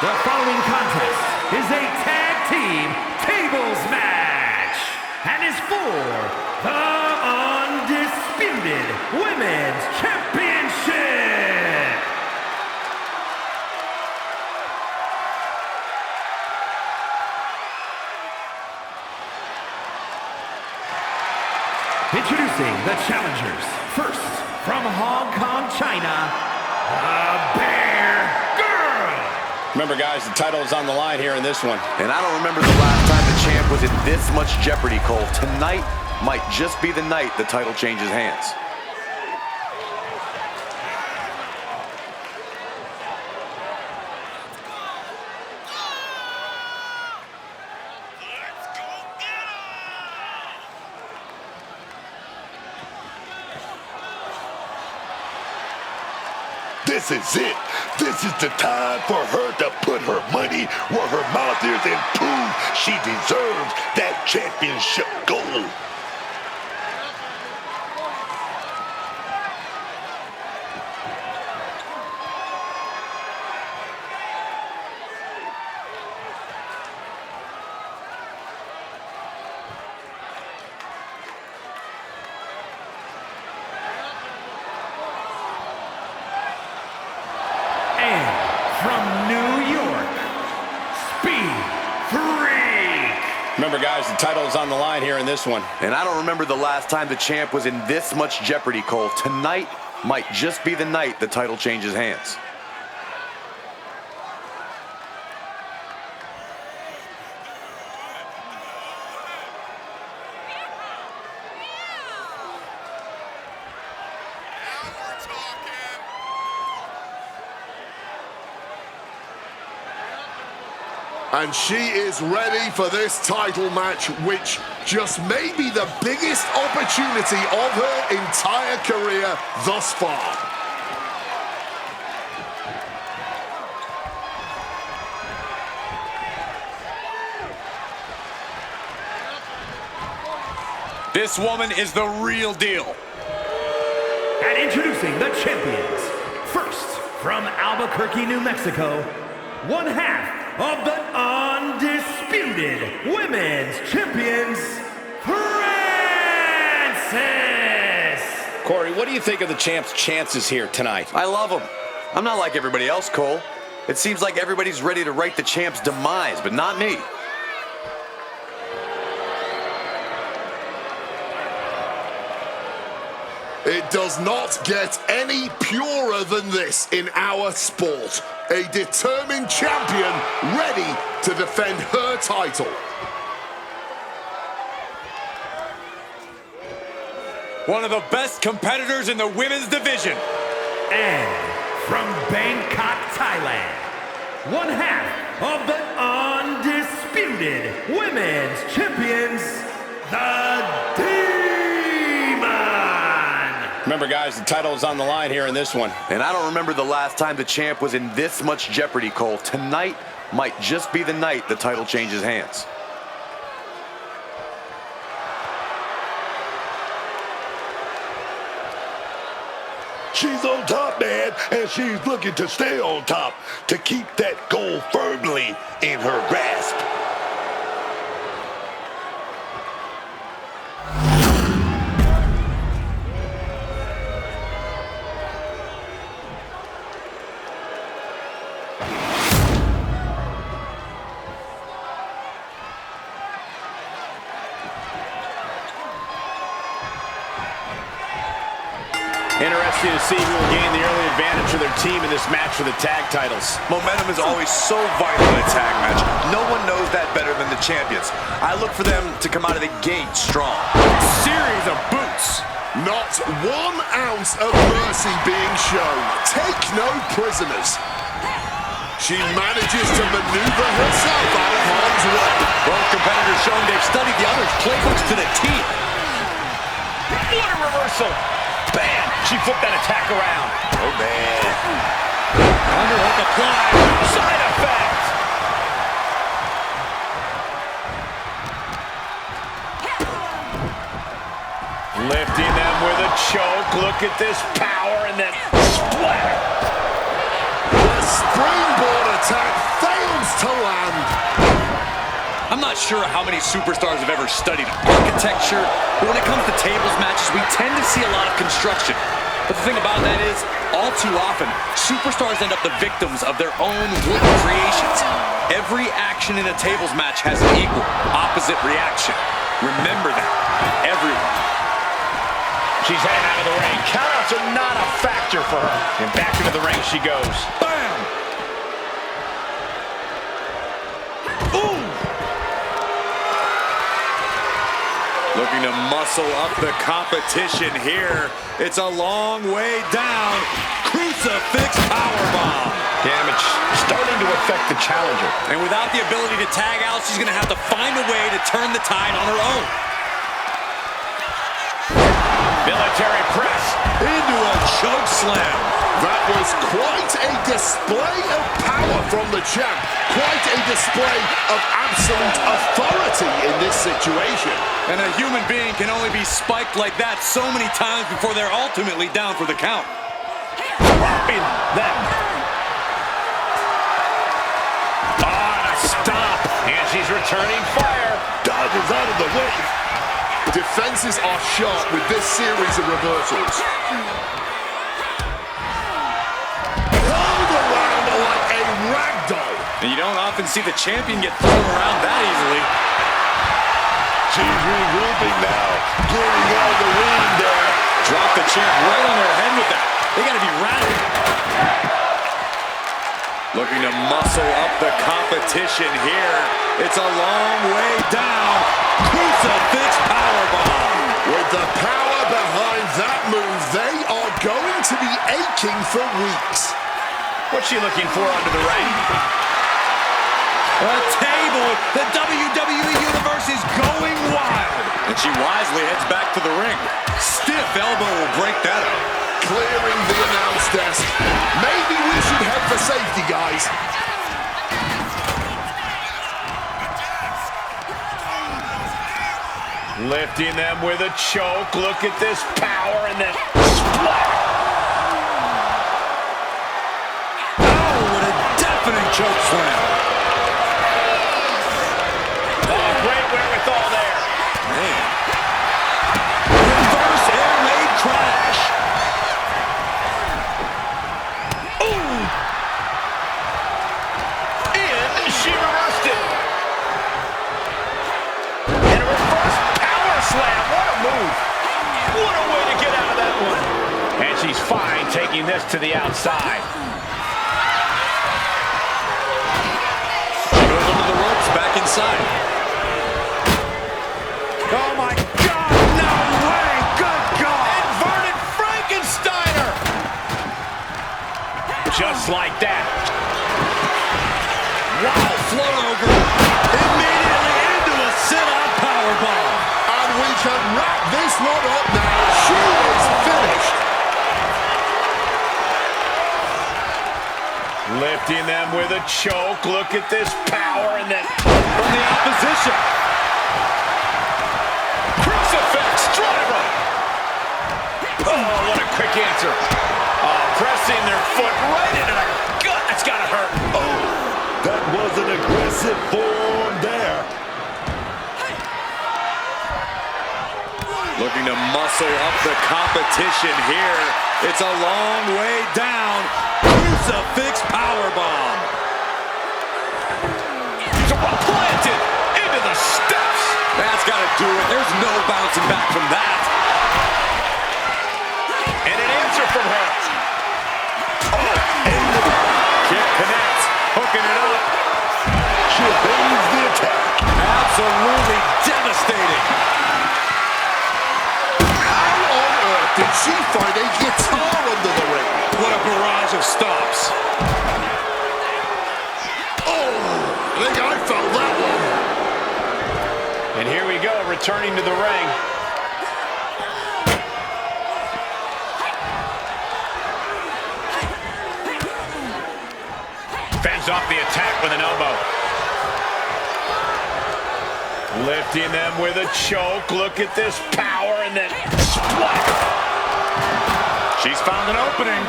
The following contest is a tag team tables match and is for the undisputed Women's Championship. Introducing the challengers. First, from Hong Kong, China, the Bear Girl. Remember, guys, the title is on the line here in this one. And I don't remember the last time the champ was in this much jeopardy, Cole. Tonight might just be the night the title changes hands. This is it. This is the time for her to put her money where her mouth is and prove she deserves that championship gold. Remember, guys, the title is on the line here in this one. And I don't remember the last time the champ was in this much jeopardy, Cole. Tonight might just be the night the title changes hands. And she is ready for this title match, which just may be the biggest opportunity of her entire career thus far. This woman is the real deal. And introducing the champions. First, from Albuquerque, New Mexico, one half of the undisputed Women's Champions, Francis! Corey, what do you think of the champ's chances here tonight? I love them. I'm not like everybody else, Cole. It seems like everybody's ready to write the champ's demise, but not me. It does not get any purer than this in our sport. A determined champion ready to defend her title. One of the best competitors in the women's division. And from Bangkok, Thailand, one half of the undisputed Women's Champions, the Remember, guys, the title is on the line here in this one. And I don't remember the last time the champ was in this much jeopardy, Cole. Tonight might just be the night the title changes hands. She's on top, man, and she's looking to stay on top to keep that gold firmly in her grasp. Interesting to see who will gain the early advantage for their team in this match for the tag titles. Momentum is always so vital in a tag match. No one knows that better than the champions. I look for them to come out of the gate strong. Series of boots. Not 1 ounce of mercy being shown. Take no prisoners. She manages to maneuver herself out of harm's way. Both competitors showing they've studied the other's playbooks to the teeth. What a reversal. Bam! She flipped that attack around. Oh, man. Underhook applied. Side effect. Lifting them with a choke. Look at this power and then splatter. The springboard attack fails. begins to land. I'm not sure how many superstars have ever studied architecture, but when it comes to tables matches, we tend to see a lot of construction. But the thing about that is, all too often, superstars end up the victims of their own wooden creations. Every action in a tables match has an equal, opposite reaction. Remember that, everyone. She's heading out of the ring. Countouts are not a factor for her. And back into the ring she goes. Bam! Ooh! Looking to muscle up the competition here. It's a long way down. Crucifix powerbomb. Damage starting to affect the challenger. And without the ability to tag out, she's going to have to find a way to turn the tide on her own. Military press. Into a choke slam. That was quite a display of power from the champ. Quite a display of absolute authority in this situation. And a human being can only be spiked like that so many times before they're ultimately down for the count. Dropping them. On a stop. And she's returning fire. Dodges out of the way. Defenses are sharp with this series of reversals. Held around like a ragdoll. And you don't often see the champion get thrown around that easily. She's regrouping now, getting out of the ring there. Drop the champ right on their head with that. They gotta be rattled. Looking to muscle up the competition here. It's a long way down. Crucifix powerbomb. With the power behind that move, they are going to be aching for weeks. What's she looking for under the ring? A table. The WWE Universe is going wild. And she wisely heads back to the ring. Stiff elbow will break that up. Clearing the announce desk. Maybe we should head for safety, guys. Lifting them with a choke. Look at this power and then splat. Oh, what a deafening choke slam. Oh, great wherewithal there. Man. Reverse air raid crash. Ooh. And she reversed it. And a reverse power slam. What a move. What a way to get out of that one. And she's fine taking this to the outside. She goes under the ropes back inside. Oh my God, no way, good God. Inverted Frankensteiner. Just like that. Wow, float over. Immediately into a sit-out powerbomb. And we can wrap this one up now. She is finished. Lifting them with a choke. Look at this power and then from the opposition. Crucifix driver. Oh, what a quick answer. Oh, pressing their foot right into the gut. That's gotta hurt. Oh, that was an aggressive form there. Looking to muscle up the competition here. It's a long way down. Crucifix powerbomb. Planted into the steps. That's got to do it. There's no bouncing back from that. And an answer from her. Oh, kick connects. Hooking it up. She evades the attack. Absolutely devastating. How on earth did she find a guitar under the ring? What a barrage of stops. Oh, I think I felt that one. And here we go, returning to the ring. Fends off the attack with an elbow. Lifting them with a choke. Look at this power and then splat. She's found an opening.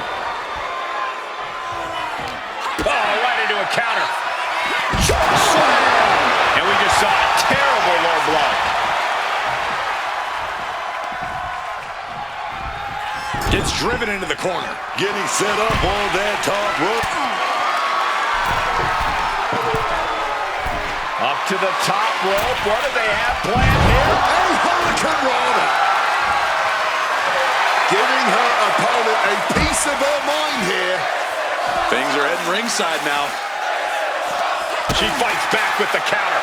Oh, right into a counter. Choke slam! And we just saw a terrible low blow. Gets driven into the corner. Getting set up on that top rope. Up to the top rope. What do they have planned here? A Hurricane Rana. Giving her opponent a piece of her mind here. Things are heading ringside now. She fights back with the counter.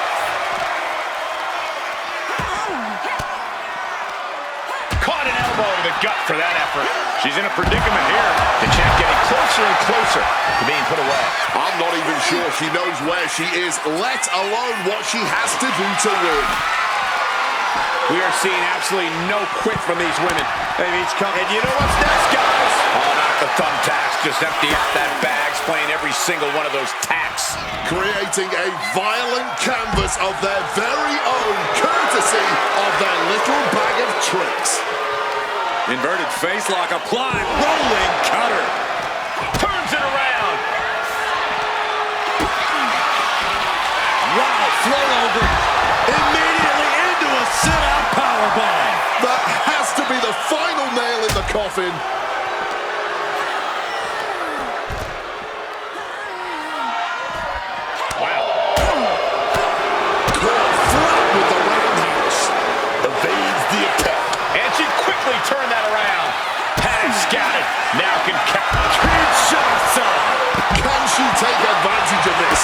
Caught an elbow to the gut for that effort. She's in a predicament here. The champ getting closer and closer to being put away. I'm not even sure she knows where she is, let alone what she has to do to win. We are seeing absolutely no quit from these women. They've each come. And you know what's next, guys? Oh, not the thumbtacks. Just empty out that bag, playing every single one of those tacks. Creating a violent canvas of their very own, courtesy of their little bag of tricks. Inverted face lock applied. Rolling cutter. Turns it around. Wow, flow over. Immediately into a sit-out powerbomb. That has to be the final nail in the coffin. Wow. Caught flat with the roundhouse. Evades the attack. And she quickly turned that around. Had it scouted. Now can Can she take advantage of this?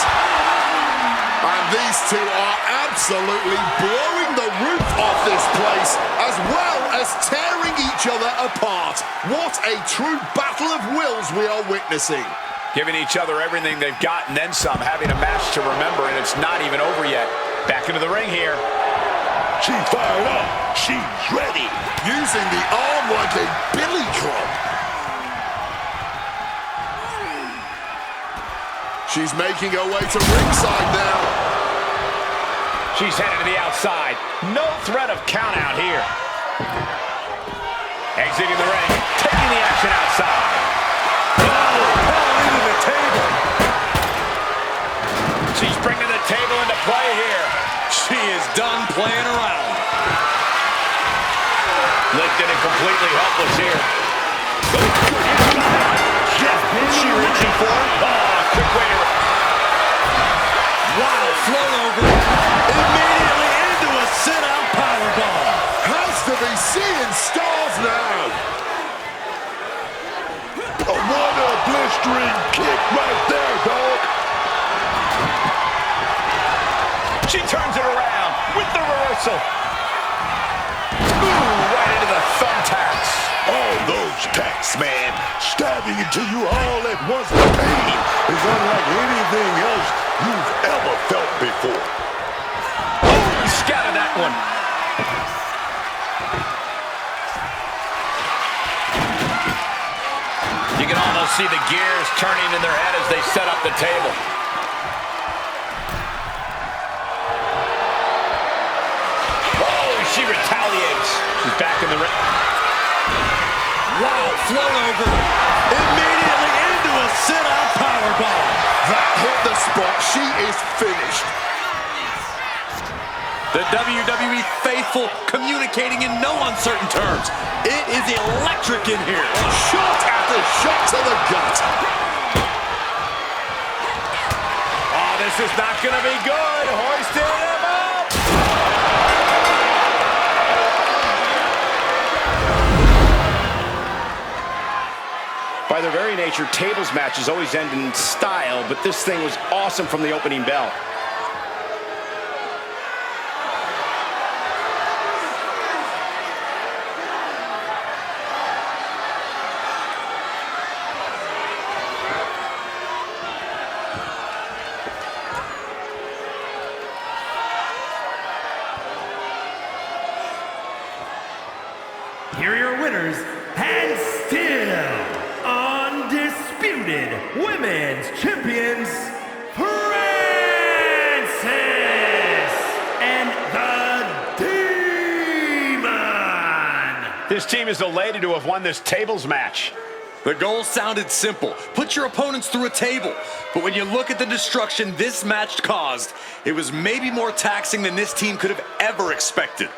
And these two are absolutely blowing the roof off this place, as well as tearing each other apart. What a true battle of wills we are witnessing. giving each other everything they've got and then some, having a match to remember, and it's not even over yet. Back into the ring here. She's fired up. She's ready. Using the arm like a billy club. She's making her way to ringside now. She's headed to the outside. No threat of count out here. Exiting the ring, taking the action outside. Into the table. She's bringing the table into play here. She is done playing around. Lifted and completely helpless here. She reaching for it. Oh, quick way to... Wow, flow over. Immediately into a sit-out powerbomb. Has to be seeing stars now. What a blistering kick right there, dog. She turns it around with the reversal. Ooh, right into the thumbtacks. All those tacks, man, stabbing into you all at once. The pain is unlike anything else you've ever felt before. Oh, he scattered that one. You can almost see the gears turning in their head as they set up the table. Oh, she retaliates. She's back in the ring. Wow, flow over. Immediately into a sit-out powerbomb. That hit the spot. She is finished. The WWE faithful communicating in no uncertain terms. It is electric in here. Shot after shot to the gut. Oh, this is not going to be good. Hoisted him up. By their very nature, tables matches always end in style, but this thing was awesome from the opening bell. Here are your winners, and still undisputed women's champions, Francis and the Demon. This team is elated to have won this tables match. The goal sounded simple. Put your opponents through a table. But when you look at the destruction this match caused, it was maybe more taxing than this team could have ever expected.